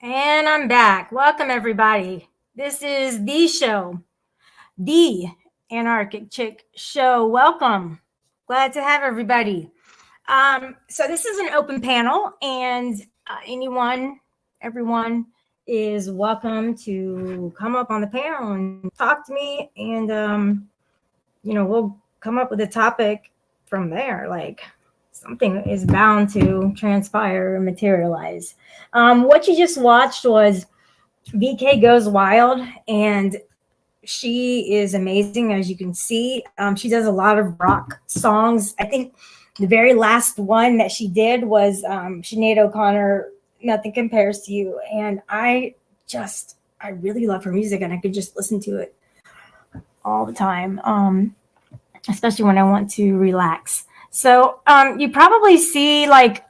And I'm back. Welcome, everybody. This is the show, the Anarchic Chick Show. Welcome. Glad to have everybody. So, this is an open panel, and everyone is welcome to come up on the panel and talk to me. And, we'll come up with a topic from there. Like, something is bound to transpire and materialize. What you just watched was VK Goes Wild, and she is amazing, as you can see. She does a lot of rock songs. I think the very last one that she did was Sinead O'Connor, Nothing Compares to You. And I really love her music, and I could just listen to it all the time, especially when I want to relax. So you probably see, like,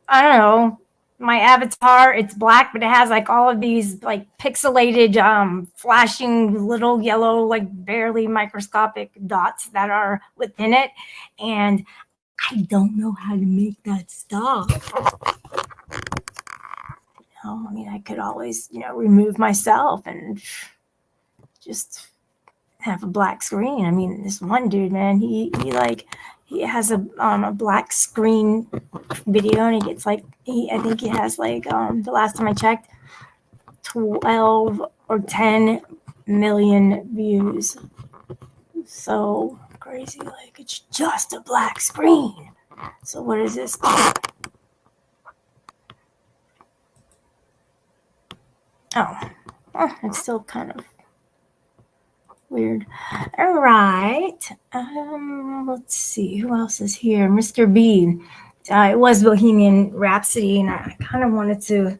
I don't know, my avatar, it's black, but it has like all of these like pixelated flashing little yellow, like barely microscopic dots that are within it, and I don't know how to make that stop. I mean, I could always remove myself and just have a black screen. I mean, this one dude, man, he has a black screen video, and he gets like I think he has like the last time I checked, 12 or 10 million views. So crazy. Like, it's just a black screen. So what is this? Oh, it's still kind of weird. All right. Let's see. Who else is here? Mr. B. It was Bohemian Rhapsody, and I kind of want to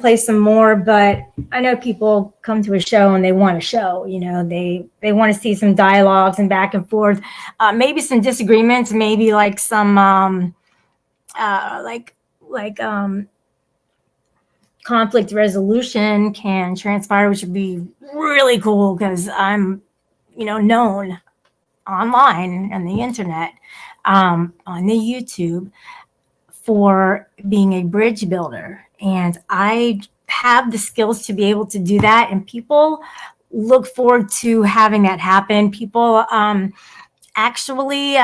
play some more, but I know people come to a show and they want a show. They want to see some dialogues and back and forth, maybe some disagreements, maybe like some conflict resolution can transpire, which would be really cool because I'm, known online on the internet, on the YouTube, for being a bridge builder. And I have the skills to be able to do that. And people look forward to having that happen. People actually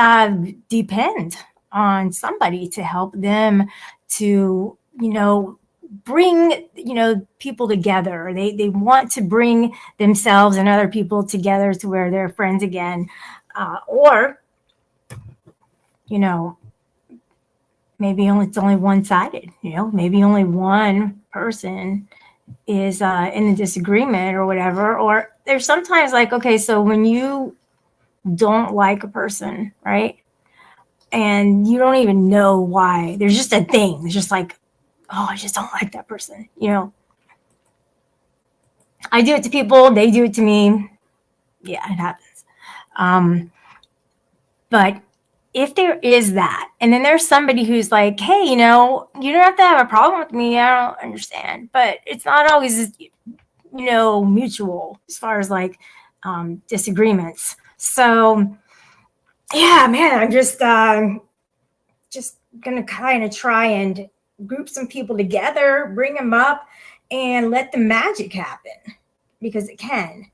depend on somebody to help them to, bring people together. They want to bring themselves and other people together to where they're friends again, or maybe it's only one-sided. Maybe only one person is in a disagreement or whatever. Or there's sometimes like, okay, so when you don't like a person, right, and you don't even know why, there's just a thing. It's just like, oh, I just don't like that person. I do it to people, they do it to me. Yeah, it happens. But if there is that, and then there's somebody who's like, hey, you don't have to have a problem with me. I don't understand. But it's not always, mutual as far as like disagreements. So, yeah, man, I'm just going to kind of try and group some people together, bring them up, and let the magic happen, because it can.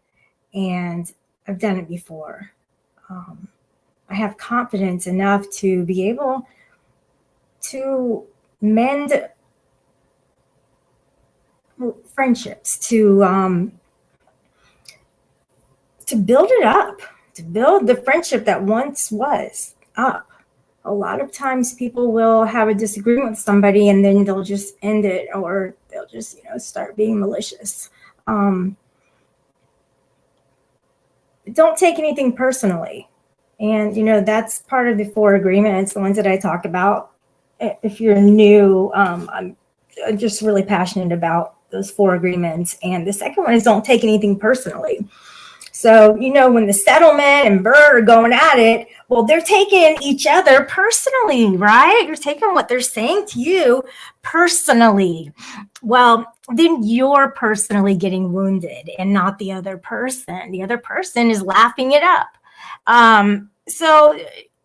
And I've done it before. I have confidence enough to be able to mend friendships, to build it up, to build the friendship that once was up. A lot of times people will have a disagreement with somebody and then they'll just end it, or they'll just, start being malicious. Don't take anything personally. And, that's part of the 4 agreements, the ones that I talk about. If you're new, I'm just really passionate about those 4 agreements. And the second one is don't take anything personally. So, when the settlement and Bird are going at it, well, they're taking each other personally, right? You're taking what they're saying to you personally. Well, then you're personally getting wounded and not the other person. The other person is laughing it up. So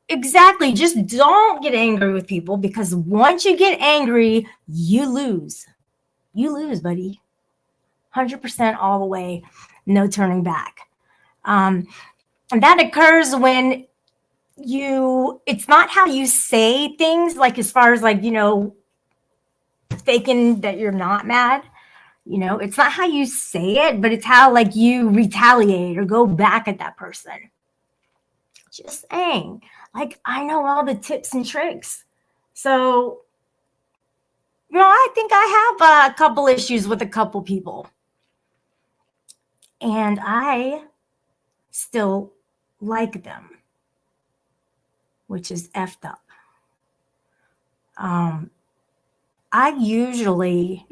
Exactly. Just don't get angry with people, because once you get angry, you lose. You lose, buddy. 100% all the way, no turning back. Um, and that occurs when it's not how you say things, like as far as like, faking that you're not mad. It's not how you say it, but it's how like you retaliate or go back at that person. Just saying. Like, I know all the tips and tricks. So, I think I have a couple issues with a couple people. And I still like them, which is effed up. I usually,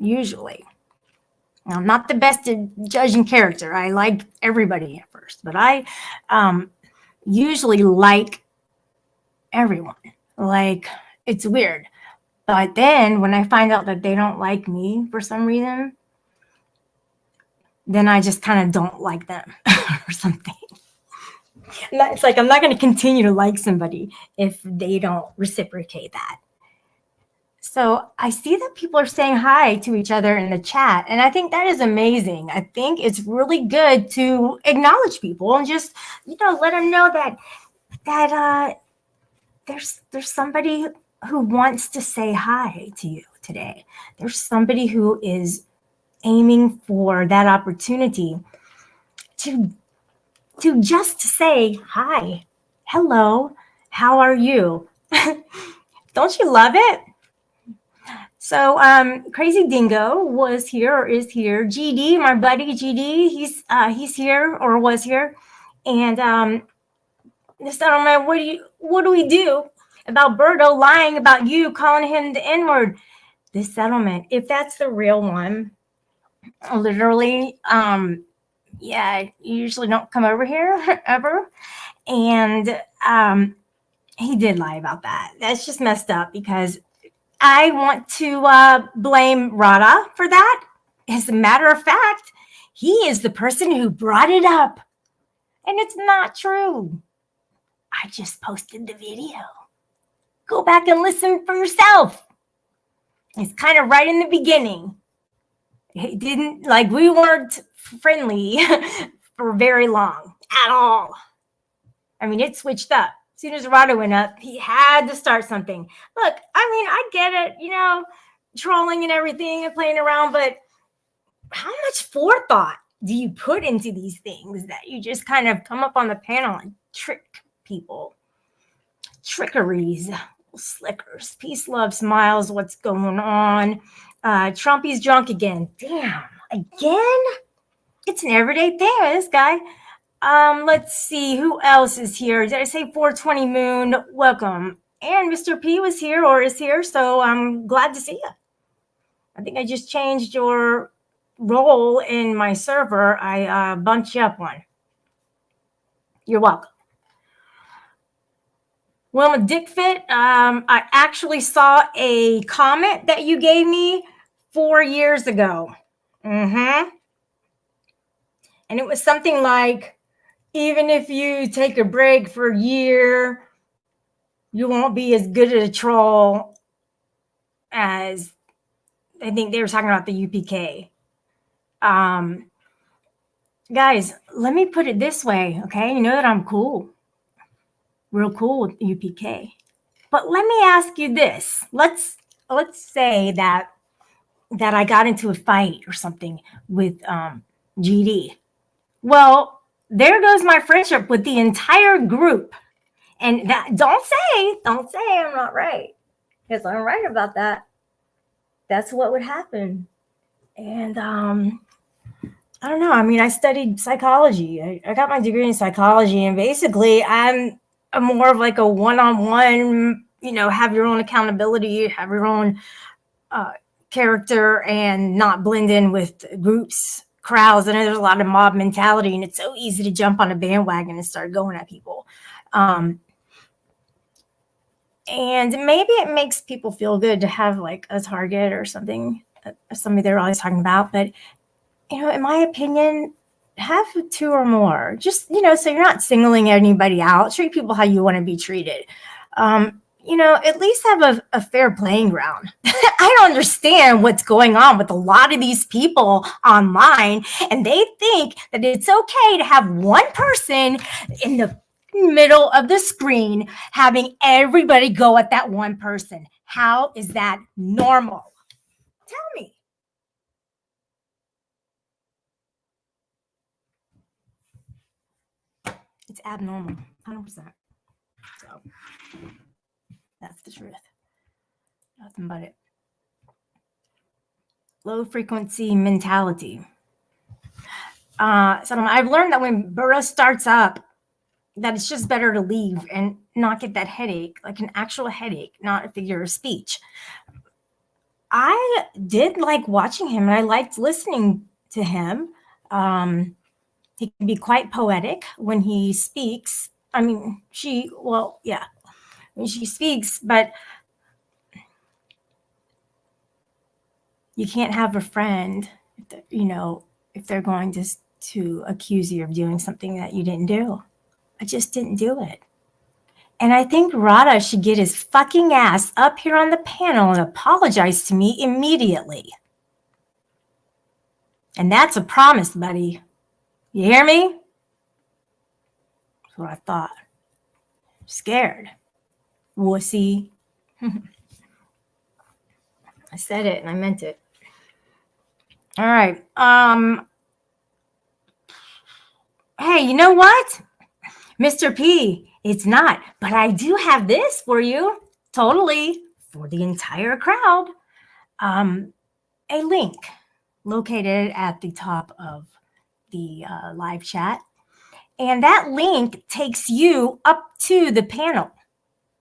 I'm not the best at judging character. I like everybody at first, but I usually like everyone. Like, it's weird. But then when I find out that they don't like me for some reason, then I just kind of don't like them or something. It's like I'm not going to continue to like somebody if they don't reciprocate that. So I see that people are saying hi to each other in the chat, and I think that is amazing. I think it's really good to acknowledge people and just, let them know that there's somebody who wants to say hi to you today. There's somebody who is aiming for that opportunity to just say hi, hello, how are you? Don't you love it? So Crazy Dingo was here or is here. GD, my buddy GD, he's here or was here. And this gentleman, what do we do about Berto lying about you, calling him the N-word? This settlement, if that's the real one, literally, yeah, you usually don't come over here ever. And he did lie about that. That's just messed up, because I want to blame Rada for that. As a matter of fact, he is the person who brought it up. And it's not true. I just posted the video. Go back and listen for yourself. It's kind of right in the beginning. It didn't, like, we weren't friendly for very long at all. I mean, it switched up. As soon as Rada went up, he had to start something. Look, I mean, I get it, trolling and everything and playing around, but how much forethought do you put into these things that you just kind of come up on the panel and trick people? Trickeries, slickers. Peace, love, smiles. What's going on? Trumpy's drunk again. Damn, again? It's an everyday thing with this guy. Let's see, who else is here? Did I say 420 Moon? Welcome. And Mr. P was here or is here, so I'm glad to see you. I think I just changed your role in my server. I bumped you up one. You're welcome. Wilma Dickfit, I actually saw a comment that you gave me 4 years ago. And it was something like, even if you take a break for a year, you won't be as good at a troll as, I think they were talking about the UPK. Guys, let me put it this way, okay? You know that I'm cool. Real cool with UPK. But let me ask you this. Let's say that I got into a fight or something with GD. Well, there goes my friendship with the entire group. And that don't say I'm not right, because I'm right about that. That's what would happen. And I don't know. I mean, I studied psychology. I got my degree in psychology, and basically I'm more of like a one-on-one, have your own accountability, have your own character, and not blend in with groups, crowds. I know there's a lot of mob mentality, and it's so easy to jump on a bandwagon and start going at people. And maybe it makes people feel good to have like a target or something, somebody they're always talking about. But, in my opinion, have 2 or more. Just, so you're not singling anybody out. Treat people how you want to be treated. At least have a fair playing ground. I don't understand what's going on with a lot of these people online, and they think that it's okay to have one person in the middle of the screen having everybody go at that one person. How is that normal? Tell me. It's abnormal, 100%. So that's the truth. Nothing but it. Low frequency mentality. So I've learned that when burnout starts up, that it's just better to leave and not get that headache, like an actual headache, not a figure of speech. I did like watching him, and I liked listening to him. He can be quite poetic when he speaks. I mean, when she speaks, but you can't have a friend, if they're going to accuse you of doing something that you didn't do. I just didn't do it. And I think Rada should get his fucking ass up here on the panel and apologize to me immediately. And that's a promise, buddy. You hear me? That's what I thought. I'm scared. Wussy. I said it and I meant it. All right. Hey, you know what? Mr. P, it's not, but I do have this for you, totally, for the entire crowd. A link located at the top of the live chat. And that link takes you up to the panel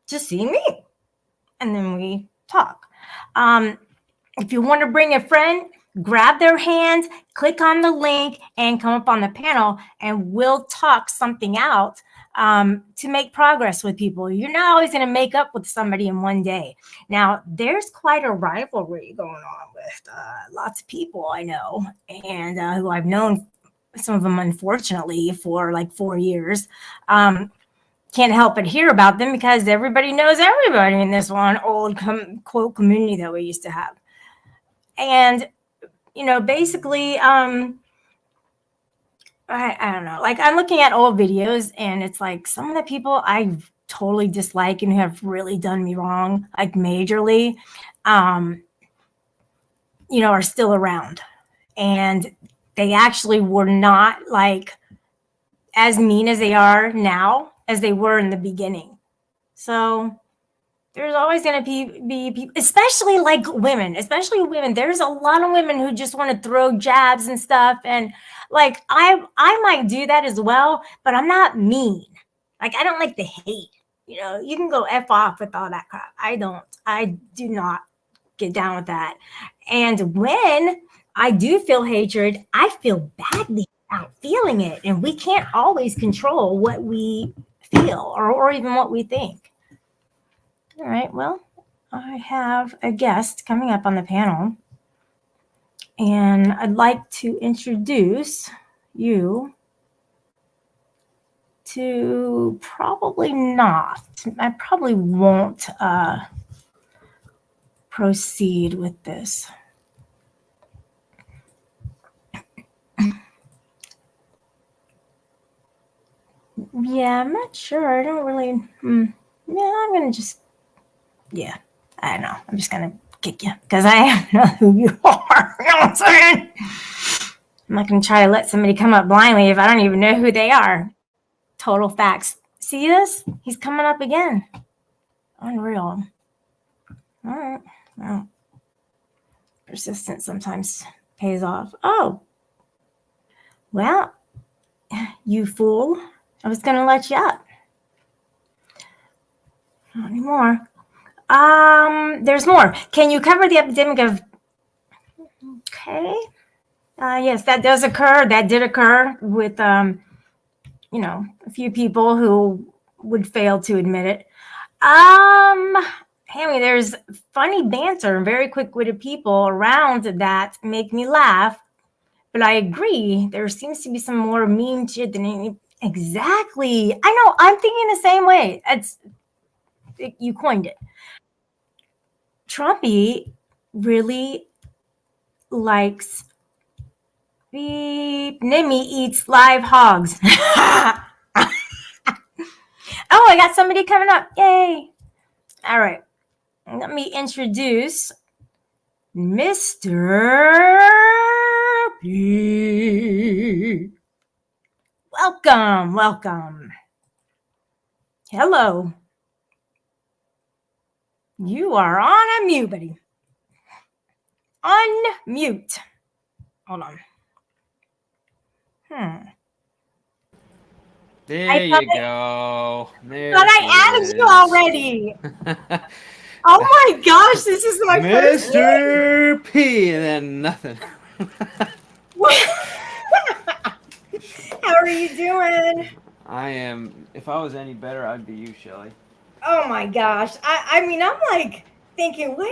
to see me. And then we talk. If you want to bring a friend, grab their hand, click on the link, and come up on the panel, and we'll talk something out to make progress with people. You're not always going to make up with somebody in one day. Now, there's quite a rivalry going on with lots of people I know, and who I've known, some of them, unfortunately, for like 4 years. Can't help but hear about them because everybody knows everybody in this one old quote community that we used to have. And, basically, I don't know, like I'm looking at old videos and it's like some of the people I totally dislike and who have really done me wrong, like majorly, are still around. And they actually were not like as mean as they are now as they were in the beginning. So there's always going to be people, especially women. There's a lot of women who just want to throw jabs and stuff. And like, I might do that as well, but I'm not mean. Like, I don't like the hate. You can go F off with all that crap. I do not get down with that. And when I do feel hatred, I feel badly about feeling it. And we can't always control what we feel or even what we think. All right, well, I have a guest coming up on the panel, and I'd like to introduce you to I probably won't proceed with this. Yeah, I'm not sure. I don't really, yeah, I'm going to just, yeah, I don't know. I'm just going to kick you because I don't know who you are. You know what I'm saying? I'm not going to try to let somebody come up blindly if I don't even know who they are. Total facts. See this? He's coming up again. Unreal. All right. Well, persistence sometimes pays off. Oh. Well, you fool. I was going to let you up. Not anymore. There's more. Can you cover the epidemic of... Okay. Yes, that does occur. That did occur with, a few people who would fail to admit it. Hammy, there's funny banter and very quick-witted people around that make me laugh. But I agree. There seems to be some more mean shit than any. Exactly. I know. I'm thinking the same way. You coined it. Trumpy really likes beep. Nimmy eats live hogs. Oh, I got somebody coming up. Yay. All right. Let me introduce Mr. P. Welcome, welcome. Hello. You are on a mute, buddy. Unmute. Hold on. There you go. There But I added you already. Oh my gosh, this is my first Mr. P, and then nothing. How are you doing? I am. If I was any better, I'd be you, Shelly. Oh my gosh. I mean, I'm like thinking, what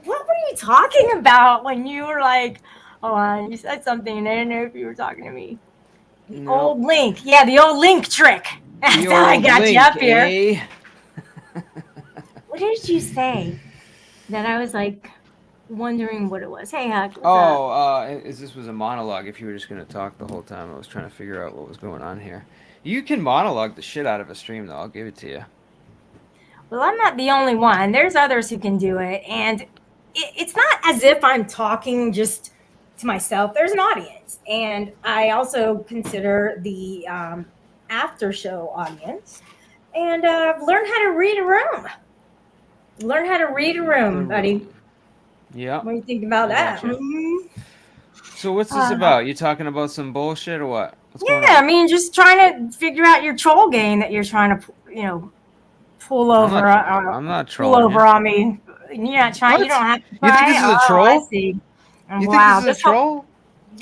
were you talking about when you were like, hold on, you said something and I didn't know if you were talking to me. The old link. Yeah, the old link trick. That's how I got you up here. What did you say? That I was like wondering what it was. Hey, Huck. This was a monologue. If you were just going to talk the whole time, I was trying to figure out what was going on here. You can monologue the shit out of a stream, though. I'll give it to you. Well, I'm not the only one. There's others who can do it. And it's not as if I'm talking just to myself. There's an audience. And I also consider the after show audience. And I've learned how to read a room. Learn how to read a room, buddy. Yeah. What do you think about that? Gotcha. So what's this about? You talking about some bullshit or what? I mean, just trying to figure out your troll game that you're trying to, pull over. I'm not trolling. Pull over on me. You're not trying. What? You don't have to. Try. You think this is a troll? I see. You think this is a troll?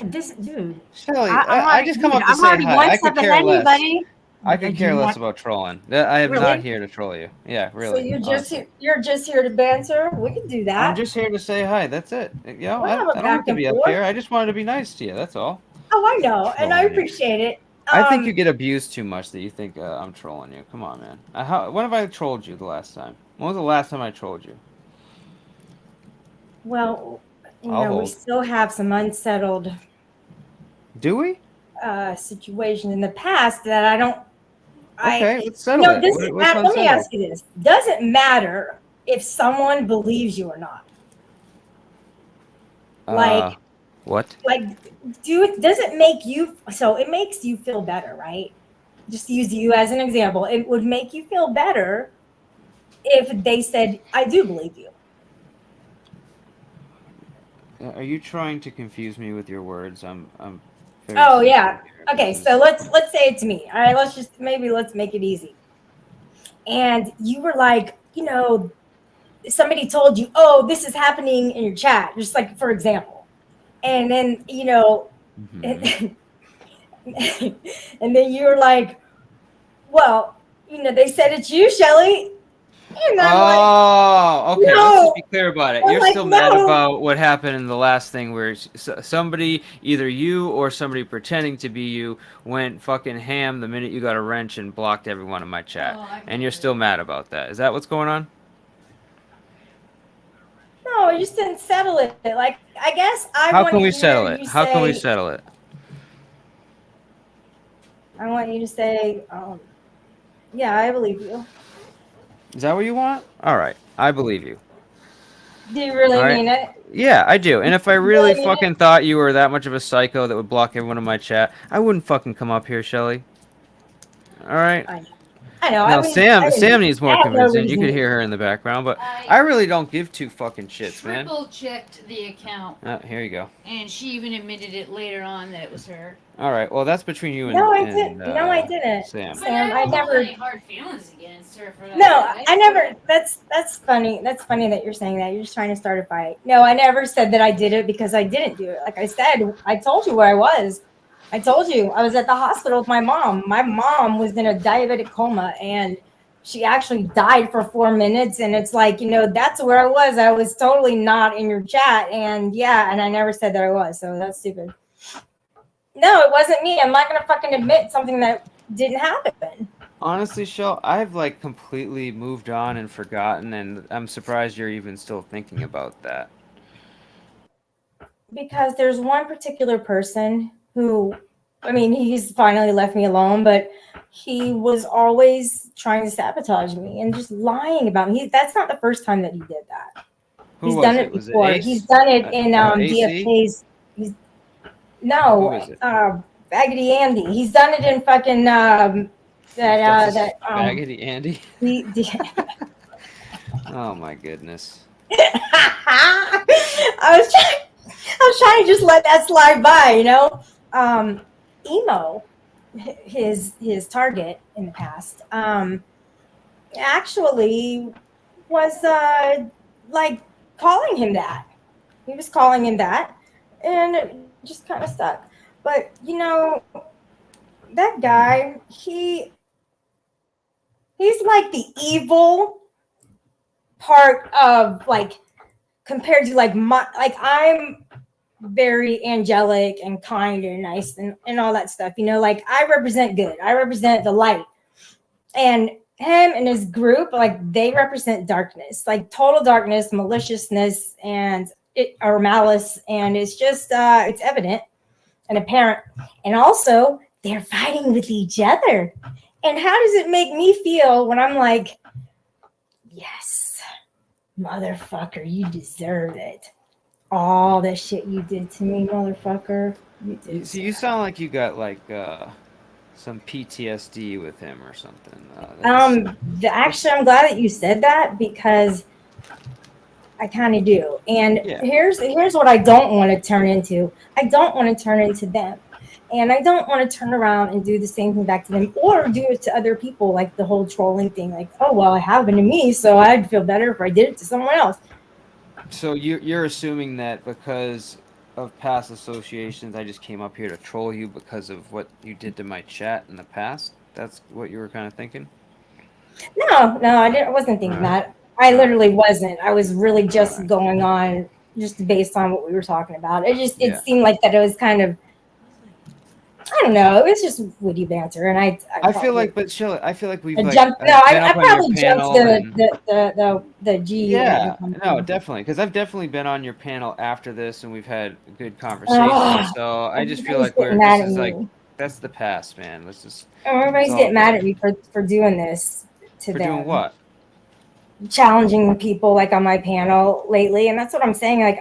This dude. Shelly, I just come up to say hi. I could care less. Buddy. I could care less about trolling. I am not here to troll you. Yeah, really. So you're just here to banter? We can do that. I'm just here to say hi. That's it. I don't have to be up here. I just wanted to be nice to you. That's all. Oh, I know, and I appreciate it. I think you get abused too much that you think I'm trolling you. Come on, man. When have I trolled you the last time? When was the last time I trolled you? Well, we still have some unsettled. Do we? Situation in the past that I don't. Okay, let's settle it. Let me ask you this: does it matter if someone believes you or not? Like what? Like, does it make you? So it makes you feel better, right? Just use you as an example. It would make you feel better if they said, "I do believe you." Are you trying to confuse me with your words? I'm. Oh yeah. Okay, so let's say it to me. All right, let's make it easy. And you were like, somebody told you, "Oh, this is happening in your chat," just like for example. And then, and then you were like, "Well, they said it's you, Shelly." Okay. No. Let's just be clear about it. You're still mad about what happened in the last thing where somebody, either you or somebody pretending to be you, went fucking ham the minute you got a wrench and blocked everyone in my chat. And you're still mad about that. Is that what's going on? No, you just didn't settle it. Like, I guess How can we settle it? How can we settle it? I want you to say, yeah, I believe you. Is that what you want? All right. I believe you. Do you really mean it? Yeah, I do. And if I really fucking thought you were that much of a psycho that would block everyone in my chat, I wouldn't fucking come up here, Shelly. All right? I know. Now, Sam needs more convincing. You could hear her in the background, but I really don't give two fucking shits, man. Triple checked the account. Oh, here you go. And she even admitted it later on that it was her. All right. Well, that's between you and I didn't. Sam. I never had any hard feelings against her for that. No, I never. That's funny. That's funny that you're saying that. You're just trying to start a fight. No, I never said that I did it because I didn't do it. Like I said, I told you where I was. I told you I was at the hospital with my mom. My mom was in a diabetic coma and she actually died for 4 minutes. And it's like, that's where I was. I was totally not in your chat. And yeah, and I never said that I was. So that's stupid. No, it wasn't me. I'm not gonna fucking admit something that didn't happen. Honestly, Shell, I've like completely moved on and forgotten, and I'm surprised you're even still thinking about that. Because there's one particular person who, I mean, he's finally left me alone, but he was always trying to sabotage me and just lying about me. That's not the first time that he did that. Who He's was done it? it Was it before. Ace? He's done it in AC? DFK's. He's, Who no, is it? Baggedy Andy. He's done it in fucking Baggedy Andy. Oh my goodness. I was trying to just let that slide by, you know. Emo, his target in the past, actually was like calling him that. He was calling him that, and it just kind of stuck. But you know, that guy, he's like the evil part of like compared to like my like I'm very angelic and kind and nice and all that stuff, you know, like I represent good, I represent the light, and him and his group, like they represent darkness, like total darkness, maliciousness, and it or malice, and it's just it's evident and apparent. And also they're fighting with each other, and how does it make me feel when I'm like, yes, motherfucker, you deserve it. All the shit you did to me, motherfucker. You did. So you sound like you got like some PTSD with him or something. Actually, I'm glad that you said that because I kind of do. And Yeah. here's what I don't want to turn into. I don't want to turn into them. And I don't want to turn around and do the same thing back to them or do it to other people, like the whole trolling thing. Like, oh, well, it happened to me, so I'd feel better if I did it to someone else. So you're assuming that because of past associations, I just came up here to troll you because of what you did to my chat in the past? That's what you were kind of thinking? No, I wasn't thinking that. I literally wasn't. I was really just going on just based on what we were talking about. It seemed like that it was kind of, I don't know. It was just witty banter, and I feel like, but chill. I feel like we've like jumped. No, I probably jumped the G. Yeah, no, definitely, because I've definitely been on your panel after this, and we've had good conversations. So I just feel like this is like that's the past, man. Let's just. Everybody's getting mad at me for doing this to them. For doing what? Challenging people like on my panel lately, and that's what I'm saying. Like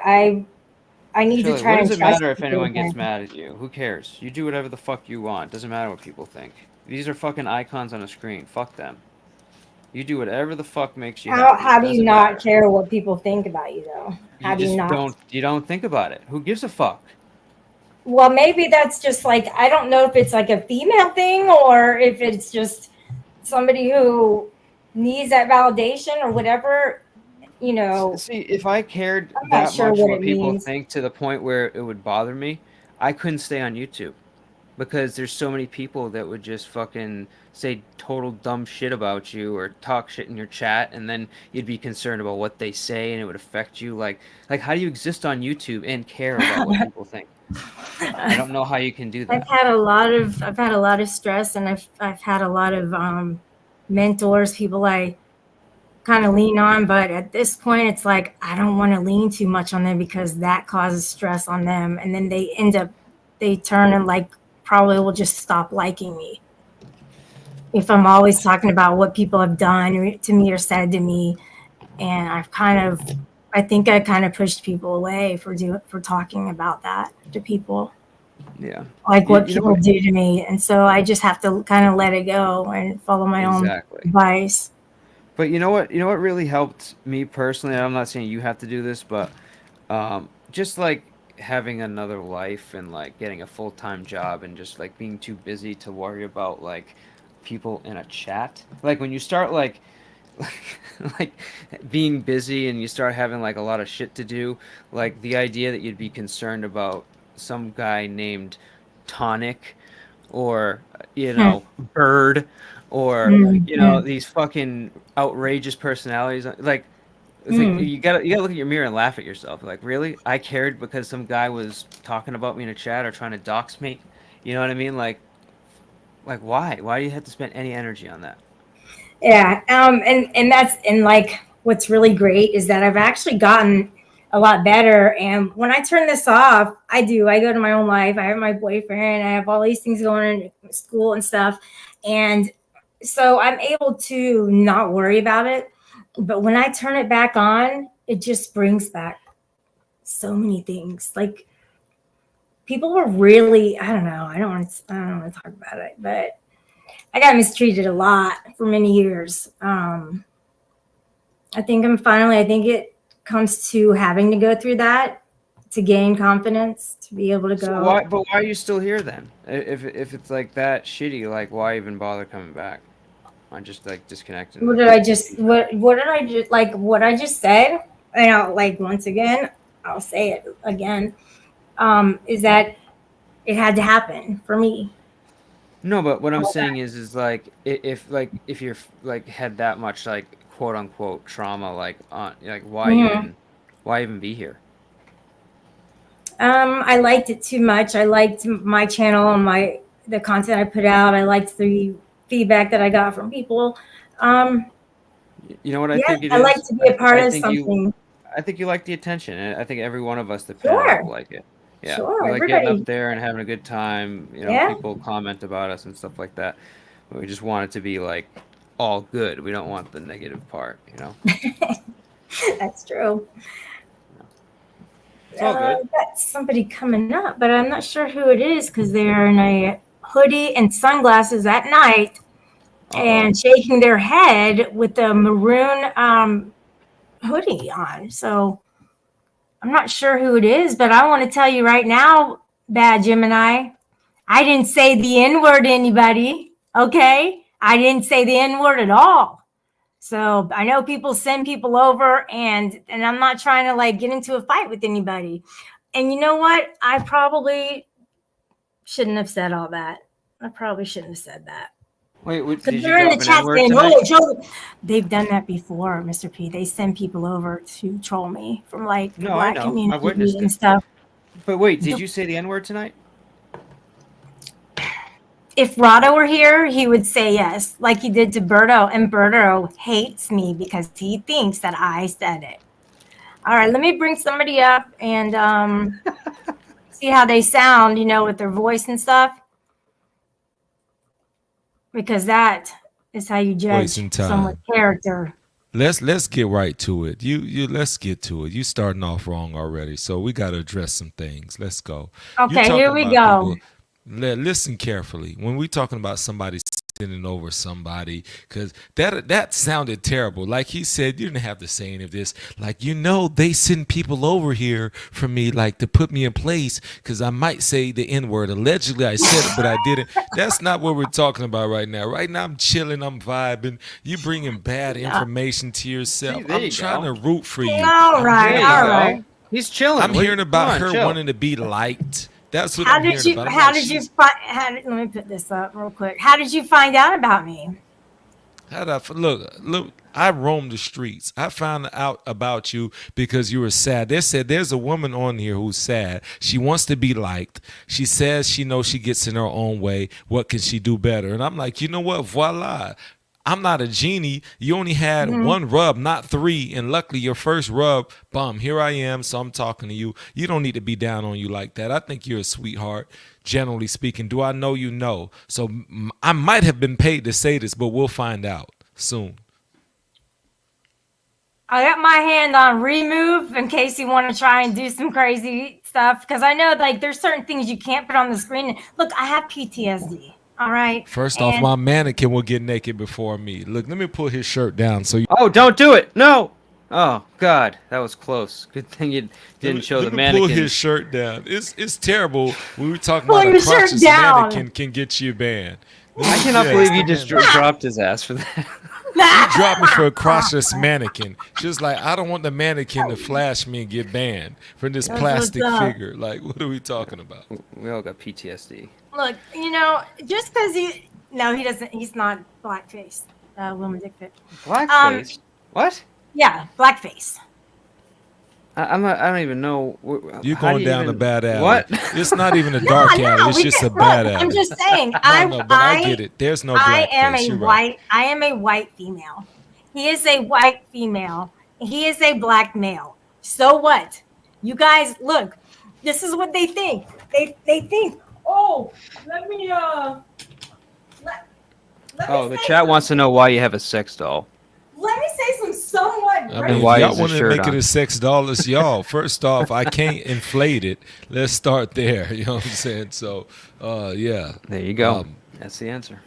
I need to try. What does it matter if anyone gets mad at you? Who cares? You do whatever the fuck you want. Doesn't matter what people think. These are fucking icons on a screen. Fuck them. You do whatever the fuck makes you happy. How do you not care what people think about you though? How do you not? You don't think about it. Who gives a fuck? Well, maybe that's just like, I don't know if it's like a female thing or if it's just somebody who needs that validation or whatever, you know. See, if I cared I'm not that sure much what people means. think to the point where it would bother me, I couldn't stay on YouTube. Because there's so many people that would just fucking say total dumb shit about you or talk shit in your chat, and then you'd be concerned about what they say and it would affect you. Like how do you exist on YouTube and care about what people think? I don't know how you can do that. I've had a lot of stress, and I've had a lot of mentors, people I kind of lean on, but at this point it's like I don't want to lean too much on them because that causes stress on them, and then they turn and like probably will just stop liking me if I'm always talking about what people have done to me or said to me. And I think I kind of pushed people away for talking about that to people. Yeah. Like what people do to me. And so I just have to kind of let it go and follow my own advice. But you know what really helped me personally, I'm not saying you have to do this, but just like having another life and like getting a full-time job and just like being too busy to worry about like people in a chat. Like when you start like being busy and you start having like a lot of shit to do, like the idea that you'd be concerned about some guy named Tonic or Bird or these fucking outrageous personalities, like it's like you gotta look at your mirror and laugh at yourself. Like, really? I cared because some guy was talking about me in a chat or trying to dox me, You know what I mean? Like why? Why do you have to spend any energy on that? Yeah. And like what's really great is that I've actually gotten a lot better. And when I turn this off, I go to my own life. I have my boyfriend, I have all these things going on in school and stuff. And so I'm able to not worry about it. But when I turn it back on, it just brings back so many things. Like people were really, I don't know, I don't want to talk about it, but I got mistreated a lot for many years. I think it comes to having to go through that to gain confidence, to be able to go. So why? But why are you still here then? If it's like that shitty, like why even bother coming back? Why just like disconnecting? What did I just what I just said? And like once again, I'll say it again. Is that it had to happen for me. No, but what I'm saying is like if you're like had that much like quote unquote trauma like on like Mhm. why even be here? I liked it too much. I liked my channel and the content I put out. I liked the feedback that I got from people. Um, You know what I yeah, think it I is? like to be a part I of think something. I think you like the attention, and I think every one of us, the panel, Sure, like it. Yeah, sure, we like getting up everybody. there and having a good time. You know, Yeah, people comment about us and stuff like that. But we just want it to be like all good. We don't want the negative part. You know, that's true. it's all good. Got somebody coming up, but I'm not sure who it is because they're in a hoodie and sunglasses at night Uh-oh. and shaking their head with a maroon hoodie on. So I'm not sure who it is, but I want to tell you right now, Bad Gemini, I didn't say the N word to anybody. Okay. I didn't say the N word at all. So I know people send people over and I'm not trying to like get into a fight with anybody. And you know what? I probably shouldn't have said all that. I probably shouldn't have said that. Wait, Because did you they're in drop the an chat N-word saying, tonight? "Oh, Joe." They've done that before, Mr. P. They send people over to troll me from like the No, I black know. I've community witnessed and it. stuff. But wait, did you say the N-word tonight? If Rado were here, he would say yes, like he did to Berto. And Berto hates me because he thinks that I said it. All right, let me bring somebody up and see how they sound, with their voice and stuff. Because that is how you judge Wasting someone's time. character. Let's get right to it. You let's get to it. You starting off wrong already, so we got to address some things. Let's go. You Okay, talking here we about go. people. Listen carefully when we talking about somebody sending over somebody, because that sounded terrible. Like he said, you didn't have to say any of this. Like they send people over here for me, like to put me in place, because I might say the N word. Allegedly, I said it, but I didn't. That's not what we're talking about right now. Right now, I'm chilling, I'm vibing. You bringing bad information to yourself. See, there I'm you trying go. to root for you. All I'm right, There hearing you all about right. go. He's chilling. I'm hearing Come about on, her chill. wanting to be liked. That's what How I'm did hearing you? about. I'm How like, did you she's find? Let me put this up real quick. How did you find out about me? look. I roamed the streets. I found out about you because you were sad. They said there's a woman on here who's sad. She wants to be liked. She says she knows she gets in her own way. What can she do better? And I'm like, you know what? Voila. I'm not a genie. You only had Mhm. one rub, not three. And luckily, your first rub, bum, here I am. So I'm talking to you. You don't need to be down on you like that. I think you're a sweetheart, generally speaking. Do I know you? No. So I might have been paid to say this, but we'll find out soon. I got my hand on remove in case you want to try and do some crazy stuff because I know like there's certain things you can't put on the screen. Look, I have PTSD. All right, First off, and my mannequin will get naked before me. Look, let me pull his shirt down so you. Oh, don't do it! No. Oh God, that was close. Good thing you didn't show the Let me pull mannequin. his shirt down. It's terrible when we're talking Pull about a your shirt crotchless down. mannequin can get you banned. I cannot Yeah, believe it's you the just mannequin. dropped his ass for that. He dropped me for a crotchless mannequin. She was like, I don't want the mannequin to flash me and get banned for this That's plastic what's up. figure. Like, what are we talking about? We all got PTSD. Look, just because he doesn't. He's not blackface. Wilma Dickfit. Blackface? What? Yeah, blackface. I don't even know. You're how do going you down a even- bad alley. What? It's not even a dark alley. It's we just a can- bad look, alley. I'm just saying. No, but I get it. There's no I blackface. am a You're right. I am a white female. He is a white female. He is a black male. So what? You guys, look. This is what they think. They think. Oh, let me let Oh, me the say chat some- wants to know why you have a sex doll. Let me say some somewhat. I great- mean, why if y'all is the want to shirt make it on? a sex doll, it's y'all. First off, I can't inflate it. Let's start there. You know what I'm saying? So, yeah. There you go. Um, That's the answer.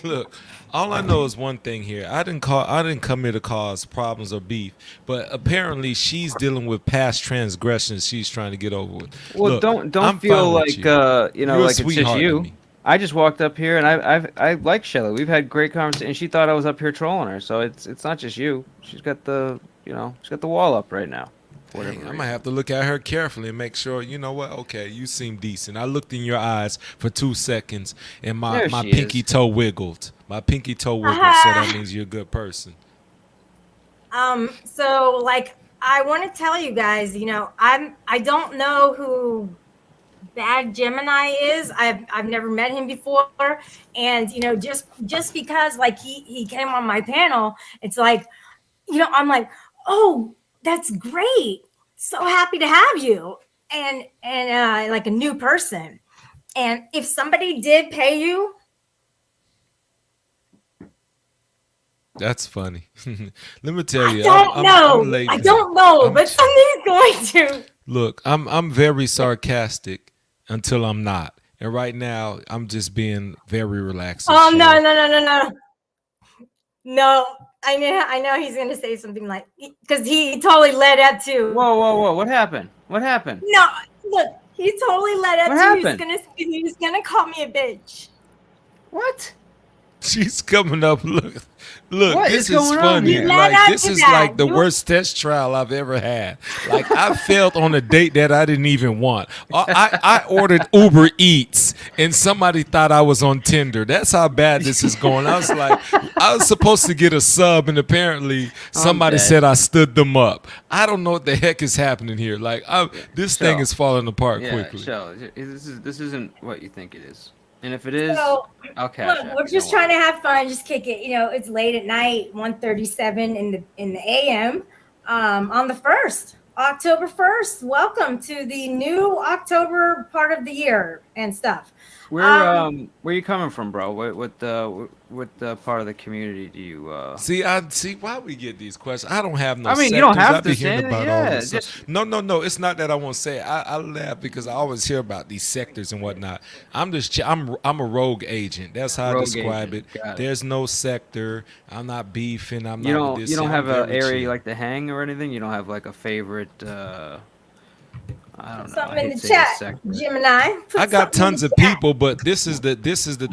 Look, all I know is one thing here. I didn't come here to cause problems or beef, but apparently she's dealing with past transgressions she's trying to get over with. Well, Look, don't I'm feel fine with like you. you know, You're a like it's just sweetheart to you. me. I just walked up here and I like Shelly. We've had great conversation. And she thought I was up here trolling her, so it's not just you. She's got the wall up right now. for whatever Dang, I reason. might have to look at her carefully and make sure, you know what? Okay, you seem decent. I looked in your eyes for 2 seconds and my There she pinky is. toe wiggled. My pinky toe wiggled, so that means you're a good person. So like I want to tell you guys, I don't know who Bad Gemini is. I've never met him before, and just because like he came on my panel, it's like, I'm like, oh, that's great, so happy to have you, and like a new person. And if somebody did pay you, That's funny. Let me tell I you, don't know. I'm laid I back. don't know, I'm- but somebody's going to. Look, I'm very sarcastic until I'm not. And right now, I'm just being very relaxed. and Oh chill. no. No, I know he's gonna say something like, because he totally led up to. Whoa! What happened? What happened? No, look, he totally led up What to. happened? He's gonna call me a bitch. What? She's coming up. Look, What this is is going on funny. here? Let Like up this to is that. like the worst test trial I've ever had. Like I failed on a date that I didn't even want. I ordered Uber Eats and somebody thought I was on Tinder. That's how bad this is going. I was like, I was supposed to get a sub and apparently somebody dead. said I stood them up. I don't know what the heck is happening here. Like this thing So, is falling apart Yeah, quickly. Shell, this isn't what you think it is. And if it is, So I'll cash look, it. we're just trying to have fun, just kick it. It's late at night, 1:37 in the AM, on the 1st, October 1st. Welcome to the new October part of the year and stuff. Where you coming from, bro? What the part of the community do you? See why we get these questions. I don't have no. I mean, you don't sectors. have I be to say hearing it, about all yeah, this stuff. just- No. It's not that I won't say it. I laugh because I always hear about these sectors and whatnot. I'm a rogue agent. That's how I Rogue describe agent, it. got it. There's no sector. I'm not beefing. I'm You not. don't with this you don't shit. I'm have an very area you chill. like to hang or anything. You don't have like a favorite. I don't know. Something I in hate the saying chat, sector. Gemini. Put I got something in tons the of chat. people, but this is the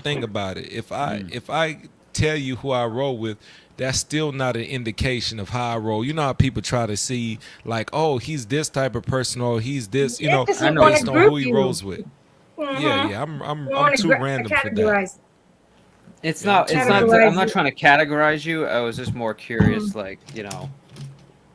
thing about it. If I tell you who I roll with, that's still not an indication of how I roll. You know how people try to see like, oh, he's this type of person or he's this, Yeah, 'cause I we know wanna based on group who he you. rolls with. Mhm. Yeah. I'm We wanna too random for that. categorize. It's Yeah, not. It's not. categorize I'm not you. trying to categorize you. I was just more curious, like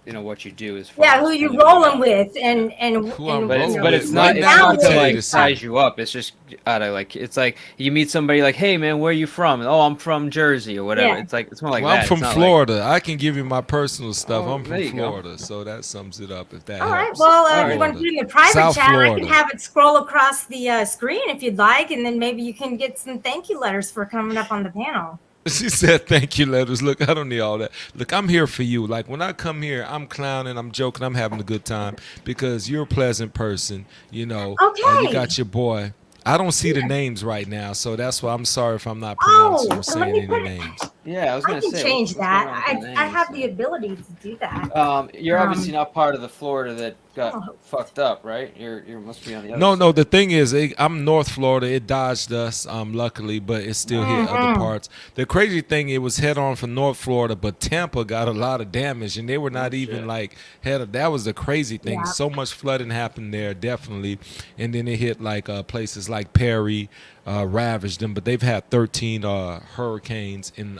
what you do as far Yeah, as who you kind of, rolling with, and Who I'm But it's rolling but with. it's Right not. It's now, not I'll to tell you like the size you up. It's just out of like. It's like you meet somebody like, hey man, where are you from? Oh, I'm from Jersey or whatever. Yeah. It's like it's more like Well, that. I'm from It's not Florida. I can give you my personal stuff. Oh, I'm there from you go. Florida, so that sums it up. If that all right. helps. Well, All if right. you want to put it in the private South chat, I Florida. can have it scroll across the screen if you'd like, and then maybe you can get some thank you letters for coming up on the panel. She said, "Thank you, letters." Look, I don't need all that. Look, I'm here for you. Like when I come here, I'm clowning, I'm joking, I'm having a good time because you're a pleasant person. You Okay. got your boy. I don't see the names right now, so that's why I'm sorry if I'm not Oh, pronouncing or let saying me any put it- names. Yeah, I was I gonna can say. change what's going that. on with the I have names? the ability to do that. You're obviously not part of the Florida that got fucked up, right? You must be on the other. No, the thing is, I'm North Florida. It dodged us, luckily, but it still hit other parts. The crazy thing, it was head on from North Florida, but Tampa got a lot of damage, and they were not even like head of. That was the crazy thing. Yeah. So much flooding happened there, definitely, and then it hit like places like Perry, ravaged them. But they've had 13 hurricanes in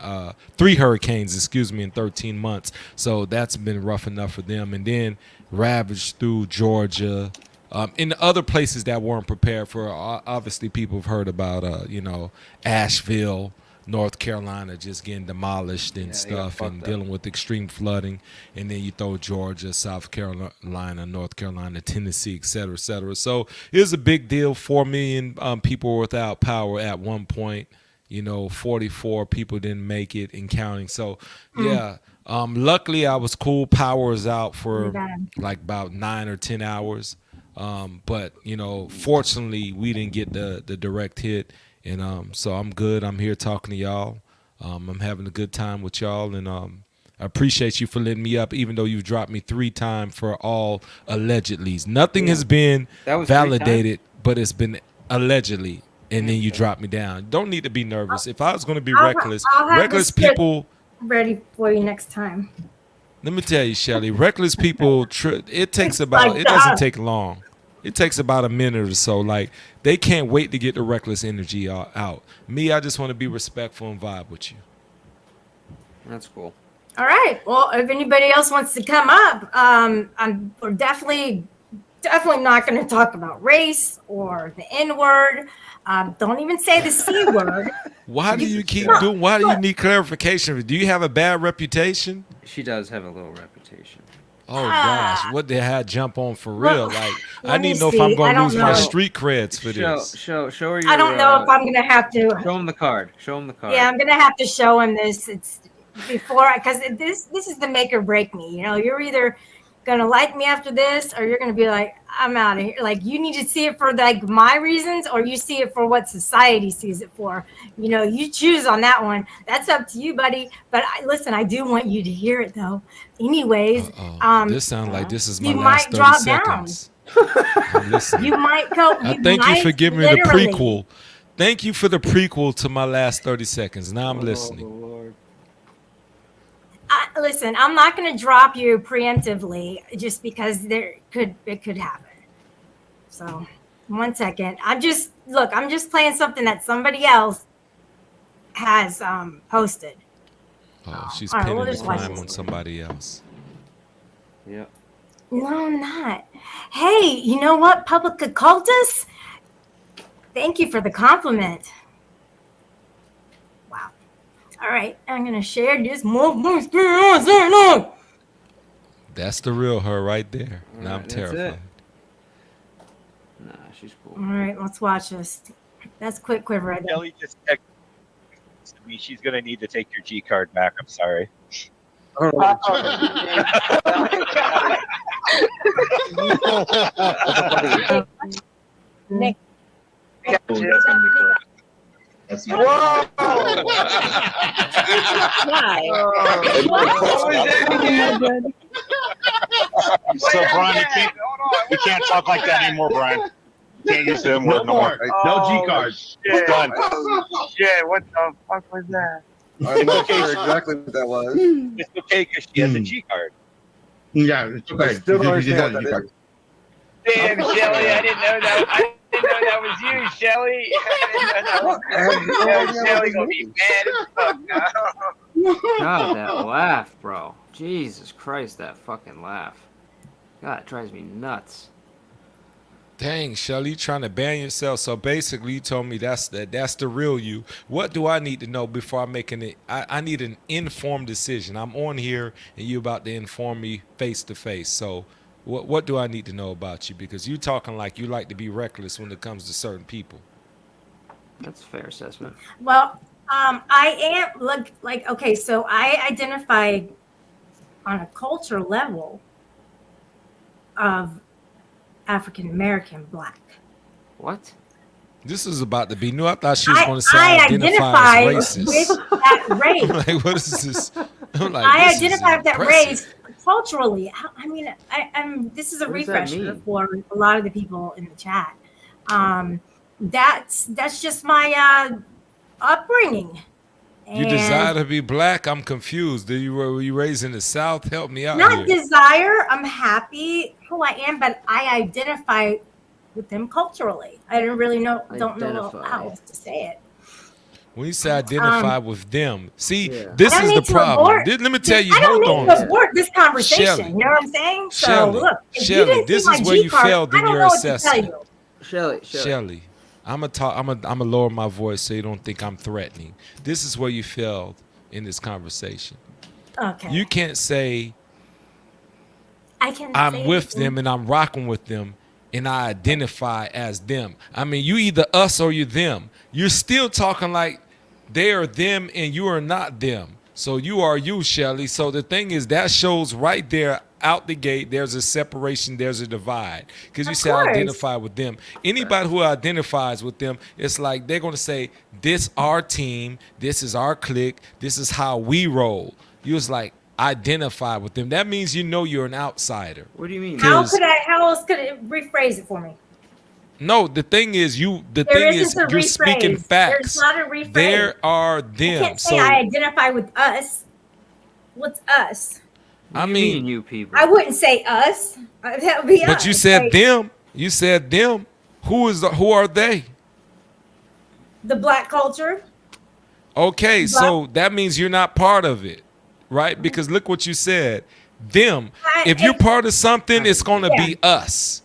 3 hurricanes, in 13 months. So that's been rough enough for them, and then ravaged through Georgia. In other places that weren't prepared for, obviously people have heard about, Asheville, North Carolina just getting demolished and stuff and dealing with extreme flooding. And then you throw Georgia, South Carolina, North Carolina, Tennessee, et cetera, et cetera. So it was a big deal. 4 million people were without power at one point. 44 people didn't make it and counting. So, yeah. Luckily, I was cool. Power was out for like about 9 or 10 hours. But, fortunately, we didn't get the direct hit. And so I'm good. I'm here talking to y'all. I'm having a good time with y'all. And I appreciate you for letting me up, even though you've dropped me 3 times for all allegedlys. Nothing has been validated, but it's been allegedly. And then you drop me down. Don't need to be nervous. If I was going to be reckless people... ready for you next time. Let me tell you, Shelly, reckless people, it takes about, it doesn't take long. It takes about a minute or so. Like, they can't wait to get the reckless energy out. Me, I just want to be respectful and vibe with you. That's cool. All right. Well, if anybody else wants to come up, we're definitely not going to talk about race or the N-word. Don't even say the C word. Why do you keep doing? Why do you need clarification? Do you have a bad reputation? She does have a little reputation. Oh gosh, what did I jump on for real? Like, I need to know if see. I'm going I to don't lose my know. street creds for this. Show her your. I don't know if I'm going to have to. Show him the card. Show him the card. Yeah, I'm going to have to show him this. It's before, because this is the make or break me. You're either going to like me after this, or you're going to be like, I'm out of here. Like, you need to see it for like my reasons, or you see it for what society sees it for. You choose on that one. That's up to you, buddy. But listen, I do want you to hear it though. Anyways, this sounds like this is my you last might 30 drop seconds. Listen, you might go. I thank you for giving me the prequel. Thank you for the prequel to my last 30 seconds. Now I'm listening. Lord. Listen, I'm not going to drop you preemptively just because it could happen. So, 1 second. I'm just playing something that somebody else has posted. Oh, she's All right, pinning we'll the just watch crime this. on somebody else. Yep. No, I'm not. Hey, you know what, public occultist? Thank you for the compliment. Wow. All right, I'm going to share this more. That's the real her right there. Now I'm Alright, that's terrified. it. Nah, she's cool. All right, let's watch this. That's quick quiver right there. Kelly just texted me. She's going to need to take your G card back. I'm sorry. Nick. Whoa! So, Brian, you can't talk like that anymore, Brian. You can't use them No more. No G card. It's done. Shit, what the fuck was that? I'm not sure exactly what that was. It's okay because she has a G card. Yeah, it's okay. Still don't You did understand that, what G that card. Damn, Shelly, I didn't know that was you, Shelly. Shelly gonna be mad as fuck now. God, that laugh, bro. Jesus Christ, that fucking laugh. God, it drives me nuts. Dang, Shelly, you trying to ban yourself. So basically you told me that's the real you. What do I need to know before I make I need an informed decision. I'm on here and you about to inform me face to face. So what do I need to know about you? Because you talking like you like to be reckless when it comes to certain people. That's a fair assessment. Well, I am okay. So I identified on a culture level of African American Black. What? This is about to be new. I thought she was going to say I identify identified as racist. with that race. Like, what is this? I'm like, I this is identify with that impressive. race culturally, I mean, I'm. This is a What does that refresher mean? for a lot of the people in the chat. That's just my upbringing. You And desire to be black? I'm confused. Were you raised in the South? Help me out not here. desire. I'm happy who I am, but I identify with them culturally. I don't really don't know Identify. how else to say it. When you say identify with them, see, Yeah. this I don't is the need to problem. abort- Let me tell you, I don't hold need on. to abort this conversation. Shelley. You know what I'm saying? So Shelley, look, if you Shelley, didn't this see my is where you G-card, failed in I don't your know what to tell assessment. you. Shelly. I'm gonna lower my voice so you don't think I'm threatening. This is where you failed in this conversation. Okay. You can't say I can. I'm say with anything. them and I'm rocking with them and I identify as them. I mean, you either us or you them. You're still talking like they are them and you are not them. So you are you, Shelly. So the thing is, that shows right there out the gate, there's a separation, there's a divide. Because you Of say course. identify with them. Anybody who identifies with them, it's like they're going to say, this our team, this is our clique, this is how we roll. You was like, identify with them. That means you know you're an outsider. What do you mean? How 'Cause- could I? How else could it rephrase it for me? No, the thing is, There isn't a you're speaking rephrase. facts. There's not a rephrase. There are I them. can't So say I identify with us. What's us? What I do you mean, you people. I wouldn't say us. That would be us. but you said Like, them. You said them. Who are they? the black culture. Okay, so that means you're not part of it, right? Because look what you said. Them. If you're part of something, it's going to be us.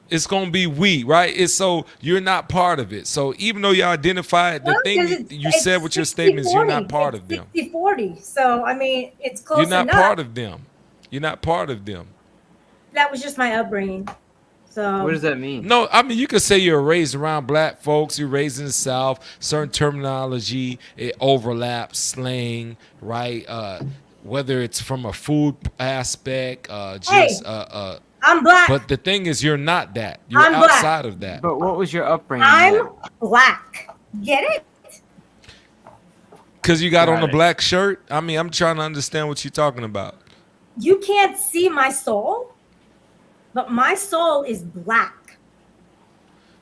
It's going to be we, right? It's so you're not part of it. So even though you identify it, the No, thing 'cause you it's said with your statements, you're not 60-40. part It's of them. 60-40. So I mean, it's close You're not enough. part of them. You're not part of them. That was just my upbringing. So What does that mean? No, I mean, you could say you're raised around black folks, you're raised in the South, certain terminology, it overlaps, slang, right? Whether it's from a food aspect, I'm black. but the thing is, you're not that. You're I'm black. outside of that. But what was your upbringing? I'm then? black. Get it? Because you got on a Got it. black shirt? I mean, I'm trying to understand what you're talking about. You can't see my soul, but my soul is black.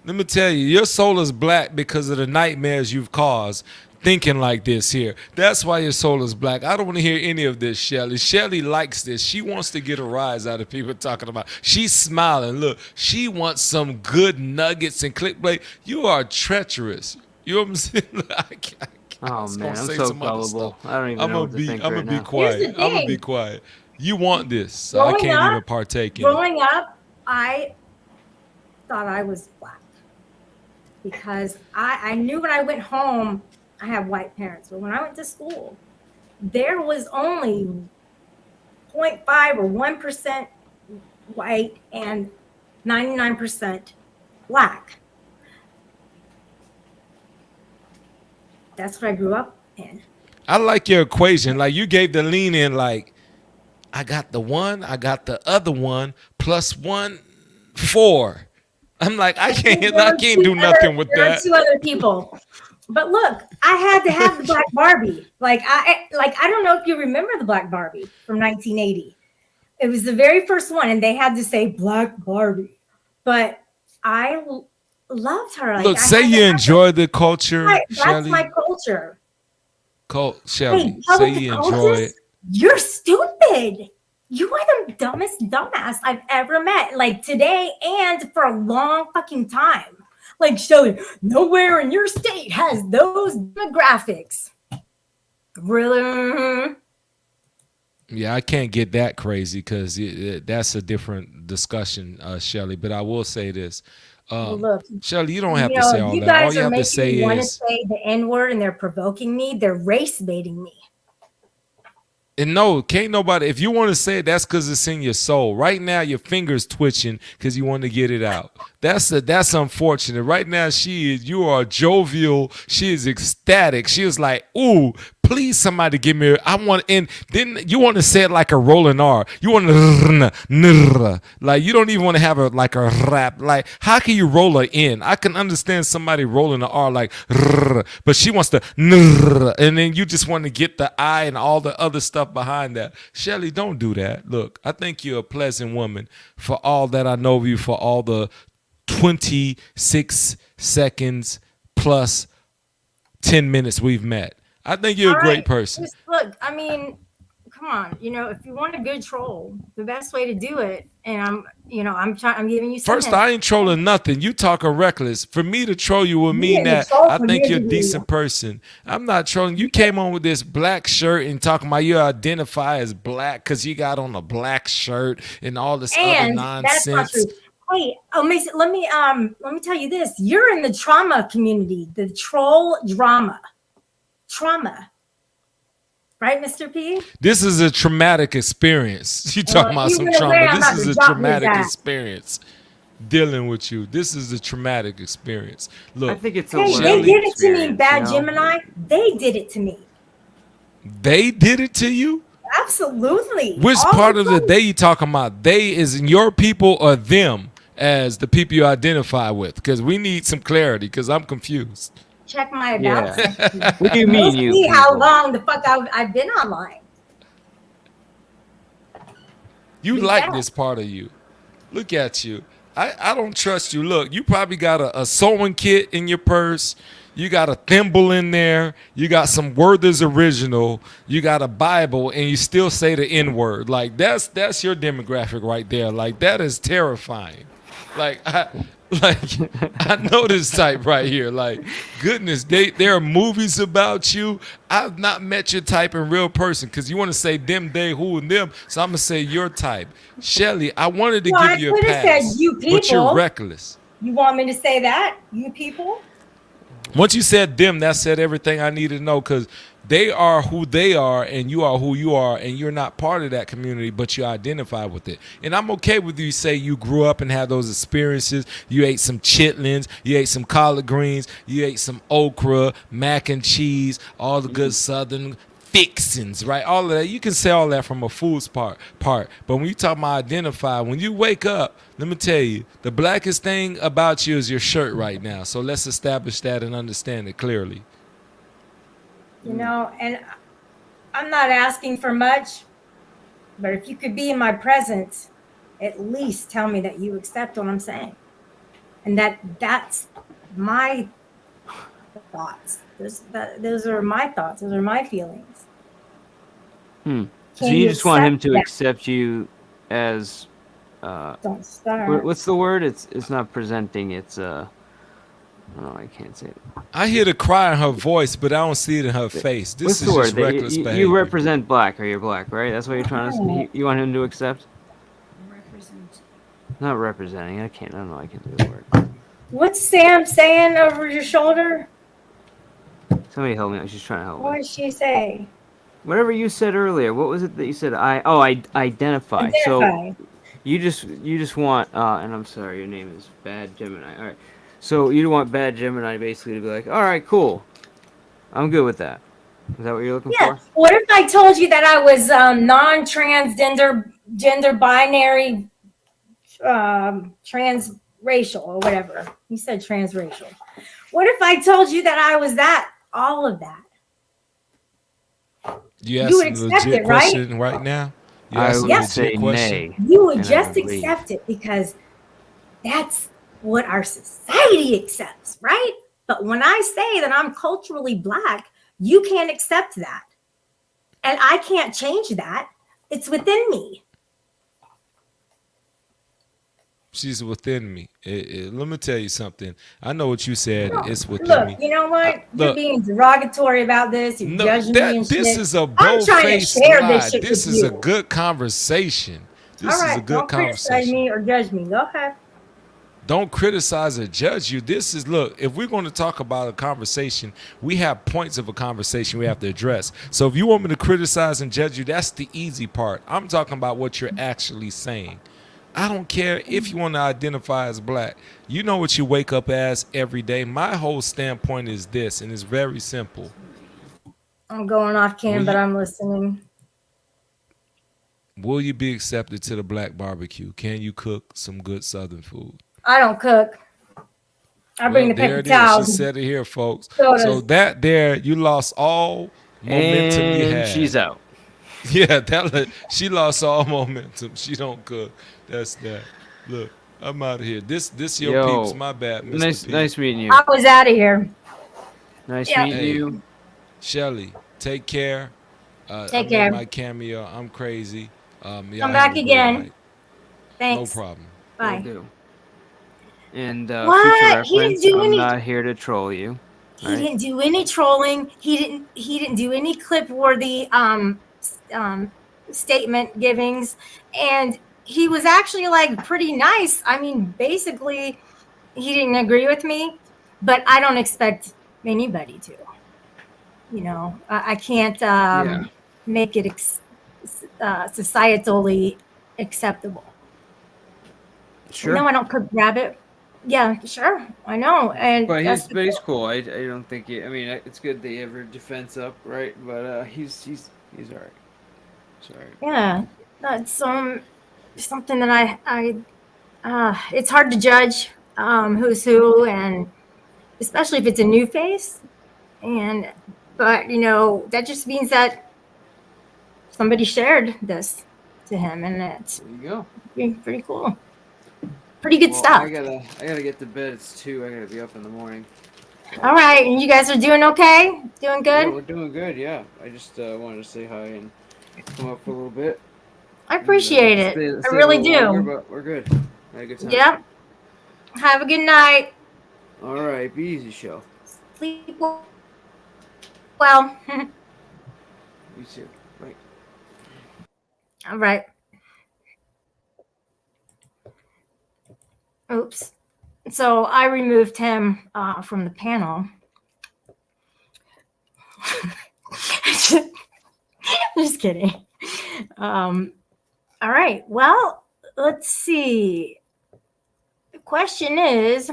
Let me tell you, your soul is black because of the nightmares you've caused thinking like this here. That's why your soul is black. I don't want to hear any of this, Shelly. Shelly likes this. She wants to get a rise out of people talking about. She's smiling. Look, she wants some good nuggets and clickbait. You are treacherous. You know what I'm saying? Oh was man, gonna I'm say so some other gullible. stuff. I don't even I'm know gonna what to be. think I'm right gonna be now. quiet. Here's the I'm gonna be thing. quiet. You want this, so I Growing can't up- even partake in it. Growing up, I thought I was black because I knew when I went home, I have white parents, but when I went to school, there was only 0.5 or 1% white and 99% black. That's what I grew up in. I like your equation. Like you gave the lean in. Like I got the one, I got the other one plus 1, 4. I'm like I can't do nothing with there that. are two other people. But look, I had to have the Black Barbie. I don't know if you remember the Black Barbie from 1980. It was the very first one, and they had to say Black Barbie. But I loved her. Like, Look, I say had to you have enjoy the culture, it. That's Shelly. my culture. Shelly, Hey, say public you enjoy cultures? it. You're stupid. You are the dumbest dumbass I've ever met. Like today and for a long fucking time. Like Shelly, nowhere in your state has those demographics. Really? Yeah, I can't get that crazy because that's a different discussion, Shelly. But I will say this. Well, look, Shelly, you don't have to say all you that. All guys you are have to making say me want to is, say the N-word and they're provoking me. They're race baiting me. and no, can't nobody. If you want to say it, that's because it's in your soul. Right now, your fingers twitching because you want to get it out. That's unfortunate. Right now, you are jovial. She is ecstatic. She is like, ooh, please somebody give me. I want, and then you want to say it like a rolling R. You want to like you don't even want to have like a rap. Like how can you roll a N? I can understand somebody rolling the R like, but she wants to, and then you just want to get the I and all the other stuff stuff behind that. Shelly, don't do that. Look, I think you're a pleasant woman for all that I know of you, for all the 26 seconds plus 10 minutes we've met. I think you're a All great right, person. just look, I mean, come on, if you want a good troll, the best way to do it, and I'm giving you some First, hints. I ain't trolling nothing. You talking reckless. For me to troll you would mean getting that trolled I from think your you're a degree. decent person. I'm not trolling. You came on with this black shirt and talking about you identify as black because you got on a black shirt and all this other And that's not nonsense. true. Wait, Mason, let me tell you this. You're in the trauma community, the troll trauma, right, Mr. P? This is a traumatic experience. You talking about you some went away, trauma. I'm about This is to a drop you traumatic back. experience dealing with you. This is a traumatic experience. I Look, think it's a Hey, learning they did it to me, experience, Bad you know? Gemini. They did it to me. they did it to you? Absolutely. Which All part of the time. they you talking about? They is in your people or them as the people you identify with? Because we need some clarity because I'm confused. Check my about Yeah. section. What do you mean, You'll you? see how people? long the fuck I've been online. You Yeah. like this part of you. Look at you. I don't trust you. Look, you probably got a sewing kit in your purse. You got a thimble in there. You got some Werther's Original. You got a Bible, and you still say the N-word. Like that's your demographic right there. Like that is terrifying. I know this type right here. Like, goodness, there are movies about you. I've not met your type in real person because you want to say them, they, who, and them. So I'm gonna say your type, Shelly. I wanted to Well, I give you a could have said pass, you but you're people. reckless. You want me to say that? You people? Once you said them, that said everything I needed to know because they are who they are and you are who you are and you're not part of that community, but you identify with it. And I'm okay with you say you grew up and had those experiences. You ate some chitlins, you ate some collard greens, you ate some okra, mac and cheese, all the good Southern fixings, right? All of that. You can say all that from a food's part. But when you talk about identify, when you wake up, let me tell you, the blackest thing about you is your shirt right now. So let's establish that and understand it clearly. And I'm not asking for much, but if you could be in my presence, at least tell me that you accept what I'm saying. And that's my thoughts. Those are my thoughts. Those are my feelings. So Can you just want him accept to that? accept you as Don't start. what's the word? It's not presenting. It's oh, I can't say it. I hear the cry in her voice, but I don't see it in her face. This What's is the word? just That reckless you behavior. represent black, or you're black, right? That's what you're trying to say. You want him to accept? Not representing. I don't know. I can't do the word. What's Sam saying over your shoulder? Somebody help me out. She's trying to help me. What did she say? Whatever you said earlier. What was it that you said? I identify. So Identify. you just want and I'm sorry, your name is Bad Gemini. All right. So you want Bad Gemini basically to be like, all right, cool. I'm good with that. Is that what you're looking Yeah. for? What if I told you that I was non-transgender, gender binary, transracial or whatever? You said transracial. What if I told you that I was that? All of that. You You would asking a accept legit it, right? question right now? You I asking would a Yeah. say legit question? nay. You would And I just would leave. accept it because that's what our society accepts, right? But when I say that I'm culturally black, you can't accept that. And I can't change that. It's within me. She's within me. Let me tell you something. I know what you said. It's within Look, me. you know what? You're look. being derogatory about this. You're No, judging me and this shit. is a I'm trying to bold-faced share lie. this shit This with is you. a good conversation. This All is right, a good don't criticize conversation. me or judge me. Go ahead. Don't criticize or judge you. This is, look, if we're going to talk about a conversation, we have points of a conversation we have to address. So if you want me to criticize and judge you, that's the easy part. I'm talking about what you're actually saying. I don't care if you want to identify as black. You know what you wake up as every day. My whole standpoint is this, and it's very simple. I'm going off cam, Will but you- I'm listening. Will you be accepted to the black barbecue? Can you cook some good Southern food? I don't cook. I bring Well, the there paper it is. towels. She said it here, folks. Sodas. So that there, you lost all momentum you And had. she's out. Yeah, she lost all momentum. She don't cook. That's that. Look, I'm out of here. This your Yo, peeps. My bad, Mr. nice, P. nice meeting you. I was out of here. Nice Yeah. meeting Hey. you. Shelly, take care. Take I made care. my cameo. I'm crazy. Y'all Come have back a great again. night. Thanks. No problem. Will Bye. do. And What? future He didn't reference, do I'm any- not here to troll you. He Right. didn't do any trolling. He didn't do any clip worthy statement givings, and he was actually like pretty nice. I mean, basically, he didn't agree with me, but I don't expect anybody to. You know, I can't Yeah. make it societally acceptable. Sure. No, I don't cook rabbit. Yeah, sure, I know, and But that's he's cool. I don't think I mean, it's good they have her defense up, right? But he's all right. Sorry. yeah, that's something that it's hard to judge who's who, and especially if it's a new face. But you know, that just means that somebody shared this to him, and it's There you go. pretty cool. Pretty good Well, stuff. I gotta get to bed. It's 2. I gotta be up in the morning. All right, and you guys are doing okay? Doing Yeah, good? we're doing good. Yeah. I just wanted to say hi and come up for a little bit. I appreciate it. Stay I a really little longer, do. but we're good. Had a good time. Yep. Have a good night. All right. Be easy, show. Sleep well. You too. Right. All right. Oops. So I removed him from the panel. Just kidding. All right. Well, let's see. The question is,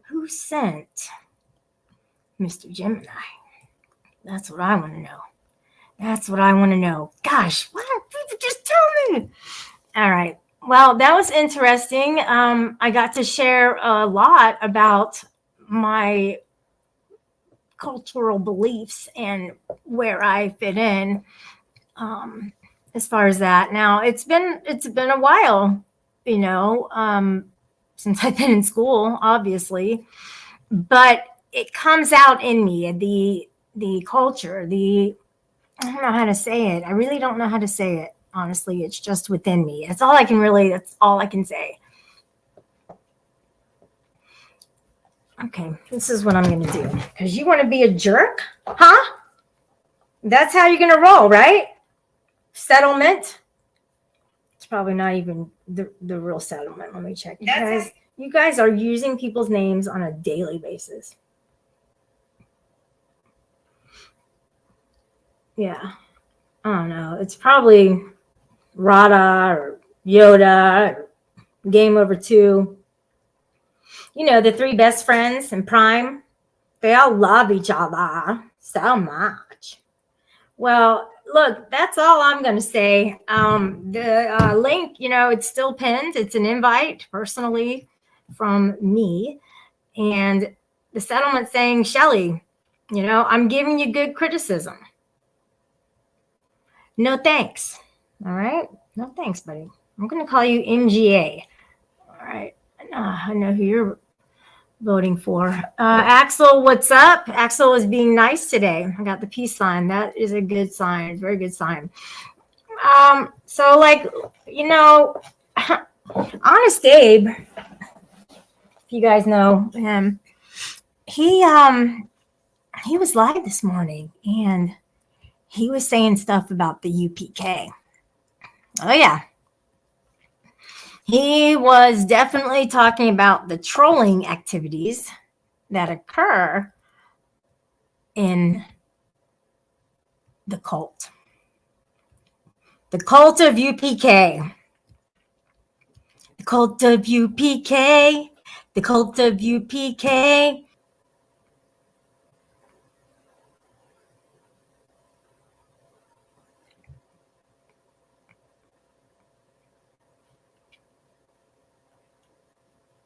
who sent Mr. Gemini? That's what I want to know. That's what I want to know. Gosh, why don't people just tell me? All right. Well, that was interesting. I got to share a lot about my cultural beliefs and where I fit in as far as that. Now, it's been a while, you know, since I've been in school, obviously, but it comes out in me, the culture, I don't know how to say it. I really don't know how to say it. Honestly, it's just within me. That's all I can say. Okay, this is what I'm going to do. Because you want to be a jerk? Huh? That's how you're going to roll, right? Settlement? It's probably not even the real settlement. Let me check. You guys are using people's names on a daily basis. Yeah. I don't know. It's probably Rada or Yoda or Game Over 2. You know, the 3 best friends in Prime. They all love each other so much. Well, look, that's all I'm going to say. The link, you know, it's still pinned. It's an invite personally from me. And the settlement saying, Shelly, you know, I'm giving you good criticism. No thanks. All right. No thanks, buddy. I'm going to call you MGA. All right. I know who you're voting for. Axel, what's up? Axel is being nice today. I got the peace sign. That is a good sign. Very good sign. So like, you know, Honest Abe, if you guys know him, he was live this morning and he was saying stuff about the UPK. Oh, yeah. He was definitely talking about the trolling activities that occur in the cult. The cult of UPK. The cult of UPK. The cult of UPK.